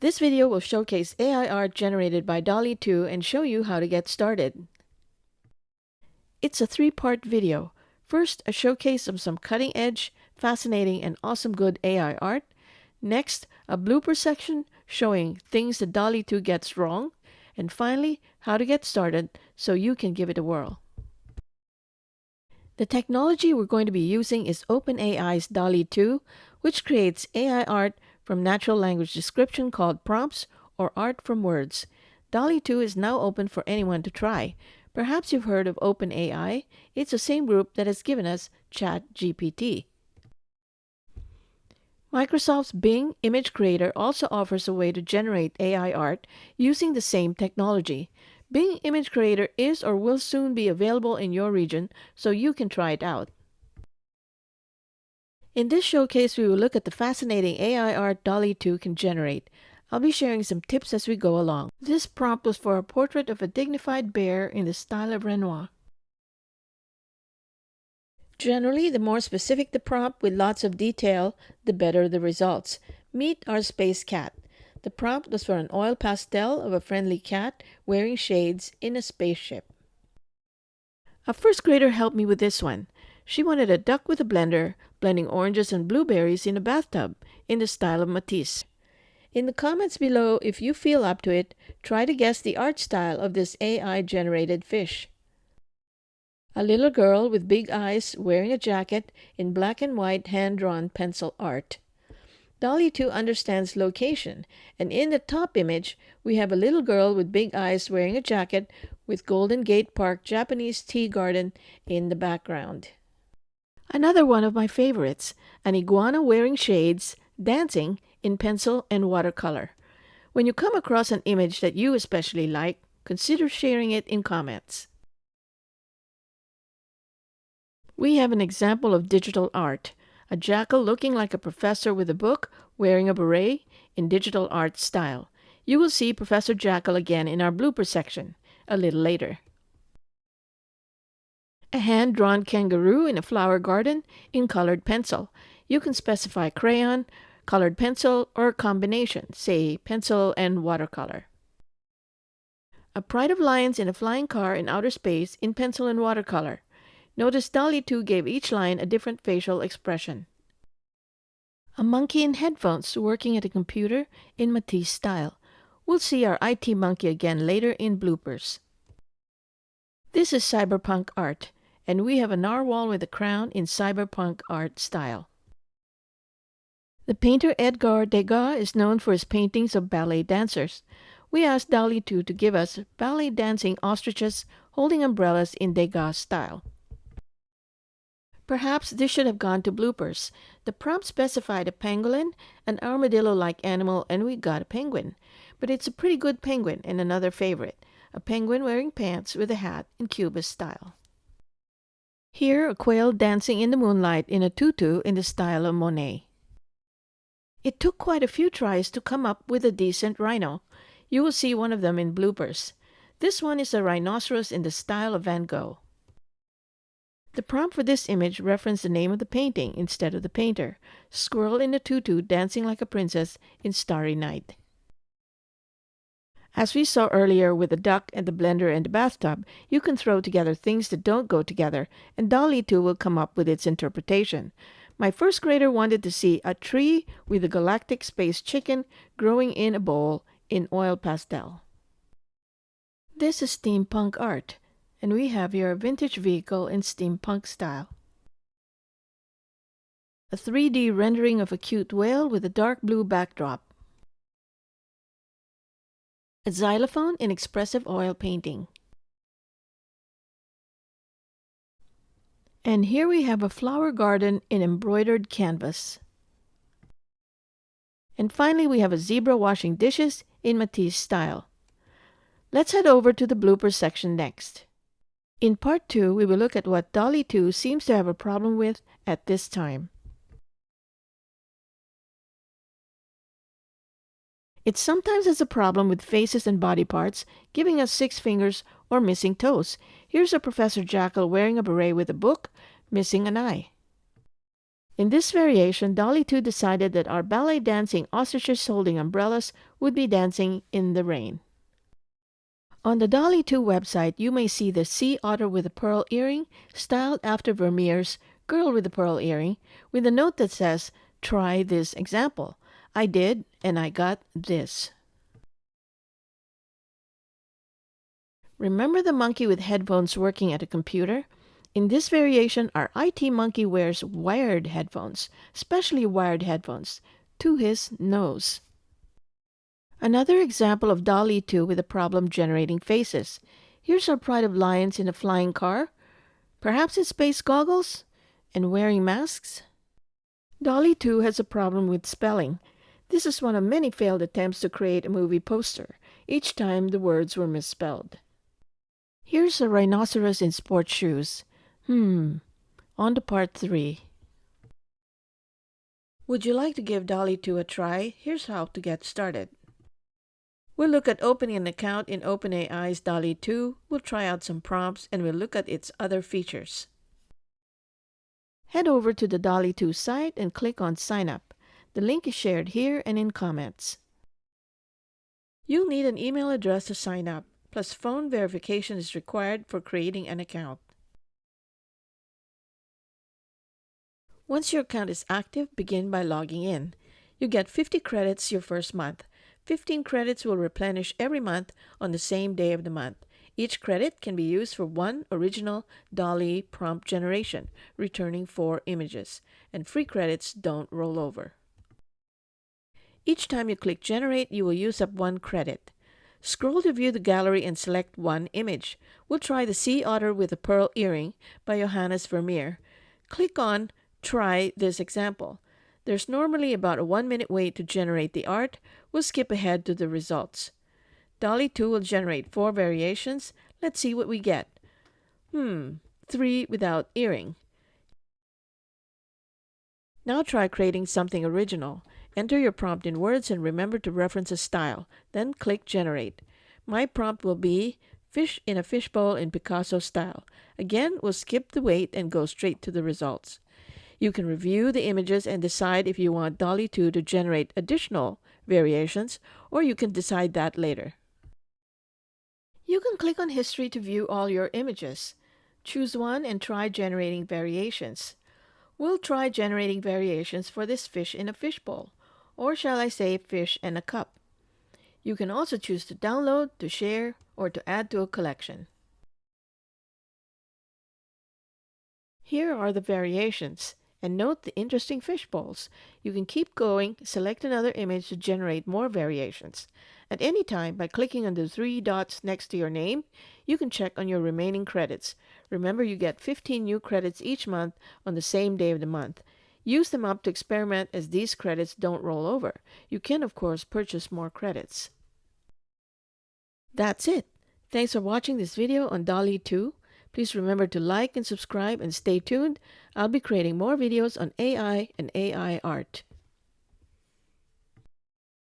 This video will showcase AI art generated by Dall-e 2 and show you how to get started. It's a three-part video. First, a showcase of some cutting-edge, fascinating, and awesome good AI art. Next, a blooper section showing things that Dall-e 2 gets wrong. And finally, how to get started so you can give it a whirl. The technology we're going to be using is OpenAI's Dall-e 2, which creates AI art from natural language description called prompts or art from words. Dall-e 2 is now open for anyone to try. Perhaps you've heard of OpenAI. It's the same group that has given us ChatGPT. Microsoft's Bing Image Creator also offers a way to generate AI art using the same technology. Bing Image Creator is or will soon be available in your region, so you can try it out. In this showcase, we will look at the fascinating AI art Dall-e 2 can generate. I'll be sharing some tips as we go along. This prompt was for a portrait of a dignified bear in the style of Renoir. Generally, the more specific the prompt with lots of detail, the better the results. Meet our space cat. The prompt was for an oil pastel of a friendly cat wearing shades in a spaceship. A first grader helped me with this one. She wanted a duck with a blender, blending oranges and blueberries in a bathtub, in the style of Matisse. In the comments below, if you feel up to it, try to guess the art style of this AI-generated fish. A little girl with big eyes wearing a jacket in black and white hand-drawn pencil art. Dall-e 2 understands location, and in the top image, we have a little girl with big eyes wearing a jacket with Golden Gate Park Japanese tea garden in the background. Another one of my favorites, an iguana wearing shades, dancing in pencil and watercolor. When you come across an image that you especially like, consider sharing it in comments. We have an example of digital art, a jackal looking like a professor with a book, wearing a beret, in digital art style. You will see Professor Jackal again in our blooper section, a little later. A hand-drawn kangaroo in a flower garden in colored pencil. You can specify crayon, colored pencil, or a combination, say pencil and watercolor. A pride of lions in a flying car in outer space in pencil and watercolor. Notice Dall-e 2 gave each line a different facial expression. A monkey in headphones working at a computer in Matisse style. We'll see our IT monkey again later in bloopers. This is cyberpunk art, and we have a narwhal with a crown in cyberpunk art style. The painter Edgar Degas is known for his paintings of ballet dancers. We asked Dall-e 2 to give us ballet dancing ostriches holding umbrellas in Degas style. Perhaps this should have gone to bloopers. The prompt specified a pangolin, an armadillo-like animal, and we got a penguin. But it's a pretty good penguin and another favorite, a penguin wearing pants with a hat in Cubist style. Here, a quail dancing in the moonlight in a tutu in the style of Monet. It took quite a few tries to come up with a decent rhino. You will see one of them in bloopers. This one is a rhinoceros in the style of Van Gogh. The prompt for this image referenced the name of the painting instead of the painter, squirrel in a tutu dancing like a princess in Starry Night. As we saw earlier with the duck and the blender and the bathtub, you can throw together things that don't go together, and Dall-e 2 will come up with its interpretation. My first grader wanted to see a tree with a galactic space chicken growing in a bowl in oil pastel. This is steampunk art, and we have here a vintage vehicle in steampunk style. A 3D rendering of a cute whale with a dark blue backdrop. A xylophone in expressive oil painting. And here we have a flower garden in embroidered canvas. And finally we have a zebra washing dishes in Matisse style. Let's head over to the blooper section next. In part 2, we will look at what Dall-e 2 seems to have a problem with at this time. It sometimes has a problem with faces and body parts, giving us 6 fingers or missing toes. Here's a Professor Jackal wearing a beret with a book, missing an eye. In this variation, Dall-e 2 decided that our ballet dancing ostriches holding umbrellas would be dancing in the rain. On the Dall-e 2 website, you may see the sea otter with a pearl earring, styled after Vermeer's Girl with a Pearl Earring, with a note that says, "Try this example. I did, and I got this." Remember the monkey with headphones working at a computer? In this variation, our IT monkey wears wired headphones, specially wired headphones, to his nose. Another example of Dall-e 2 with a problem generating faces. Here's our pride of lions in a flying car. Perhaps it's space goggles and wearing masks? Dall-e 2 has a problem with spelling. This is one of many failed attempts to create a movie poster. Each time the words were misspelled. Here's a rhinoceros in sports shoes. On to part 3. Would you like to give Dall-e 2 a try? Here's how to get started. We'll look at opening an account in OpenAI's Dall-e 2, we'll try out some prompts, and we'll look at its other features. Head over to the Dall-e 2 site and click on Sign Up. The link is shared here and in comments. You'll need an email address to sign up, plus phone verification is required for creating an account. Once your account is active, begin by logging in. You get 50 credits your first month. 15 credits will replenish every month on the same day of the month. Each credit can be used for one original Dall-e prompt generation, returning 4 images, and free credits don't roll over. Each time you click Generate, you will use up 1 credit. Scroll to view the gallery and select 1 image. We'll try the sea otter with a pearl earring by Johannes Vermeer. Click on Try this example. There's normally about a 1-minute wait to generate the art. We'll skip ahead to the results. Dall-e 2 will generate 4 variations. Let's see what we get. 3 without earring. Now try creating something original. Enter your prompt in words and remember to reference a style. Then click Generate. My prompt will be fish in a fishbowl in Picasso style. Again, we'll skip the wait and go straight to the results. You can review the images and decide if you want Dall-e 2 to generate additional variations, or you can decide that later. You can click on History to view all your images. Choose one and try generating variations. We'll try generating variations for this fish in a fishbowl, or shall I say fish in a cup. You can also choose to download, to share, or to add to a collection. Here are the variations, and note the interesting fish bowls. You can keep going, select another image to generate more variations. At any time, by clicking on the 3 dots next to your name, you can check on your remaining credits. Remember, you get 15 new credits each month on the same day of the month. Use them up to experiment, as these credits don't roll over. You can, of course, purchase more credits. That's it. Thanks for watching this video on Dall-e 2. Please remember to like and subscribe and stay tuned. I'll be creating more videos on AI and AI art.